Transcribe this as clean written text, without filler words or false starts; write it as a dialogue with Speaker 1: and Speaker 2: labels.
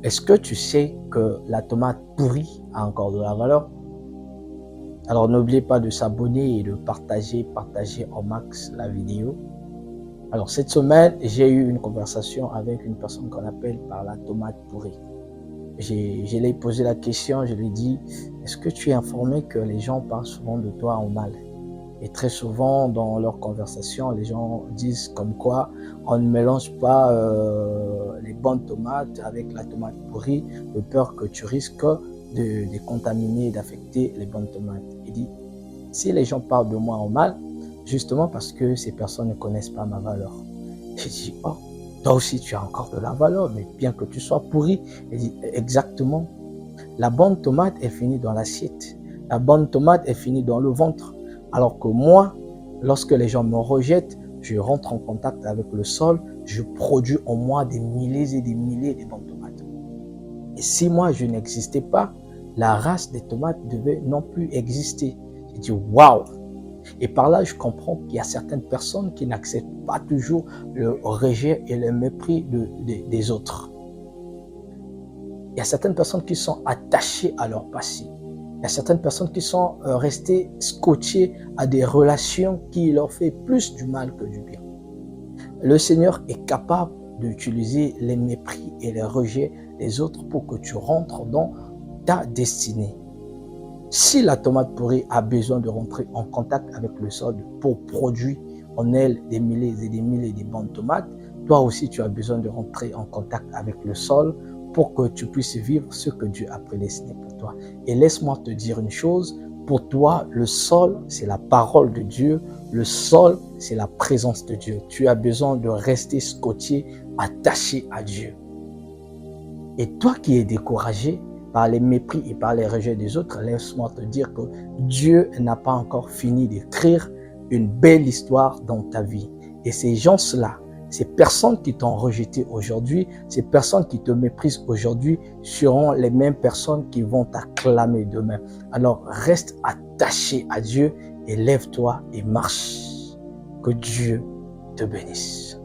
Speaker 1: Est-ce que tu sais que la tomate pourrie a encore de la valeur? Alors n'oubliez pas de s'abonner et de partager en max la vidéo. Alors cette semaine, j'ai eu une conversation avec une personne qu'on appelle par la tomate pourrie. Je lui ai posé la question, je lui ai dit, est-ce que tu es informé que les gens parlent souvent de toi en mal? Et très souvent, dans leurs conversations, les gens disent comme quoi on ne mélange pas les bonnes tomates avec la tomate pourrie, de peur que tu risques de contaminer et d'affecter les bonnes tomates. Il dit, si les gens parlent de moi en mal, justement parce que ces personnes ne connaissent pas ma valeur. J'ai dit, oh, toi aussi tu as encore de la valeur, mais bien que tu sois pourri. Il dit, exactement. La bonne tomate est finie dans l'assiette. La bonne tomate est finie dans le ventre. Alors que moi, lorsque les gens me rejettent, je rentre en contact avec le sol, je produis en moi des milliers et des milliers de bonnes tomates. Et si moi, je n'existais pas, la race des tomates devait non plus exister. J'ai dit, waouh! Et par là, je comprends qu'il y a certaines personnes qui n'acceptent pas toujours le rejet et le mépris des autres. Il y a certaines personnes qui sont attachées à leur passé. Il y a certaines personnes qui sont restées scotchées à des relations qui leur font plus du mal que du bien. Le Seigneur est capable d'utiliser les mépris et les rejets des autres pour que tu rentres dans ta destinée. Si la tomate pourrie a besoin de rentrer en contact avec le sol pour produire en elle des milliers et des milliers de bonnes tomates, toi aussi tu as besoin de rentrer en contact avec le sol pour que tu puisses vivre ce que Dieu a prédestiné pour toi. Et laisse-moi te dire une chose, pour toi, le sol, c'est la parole de Dieu, le sol, c'est la présence de Dieu. Tu as besoin de rester scotché, attaché à Dieu. Et toi qui es découragé par les mépris et par les rejets des autres, laisse-moi te dire que Dieu n'a pas encore fini d'écrire une belle histoire dans ta vie. Et ces gens-là, ces personnes qui t'ont rejeté aujourd'hui, ces personnes qui te méprisent aujourd'hui, seront les mêmes personnes qui vont t'acclamer demain. Alors reste attaché à Dieu et lève-toi et marche. Que Dieu te bénisse.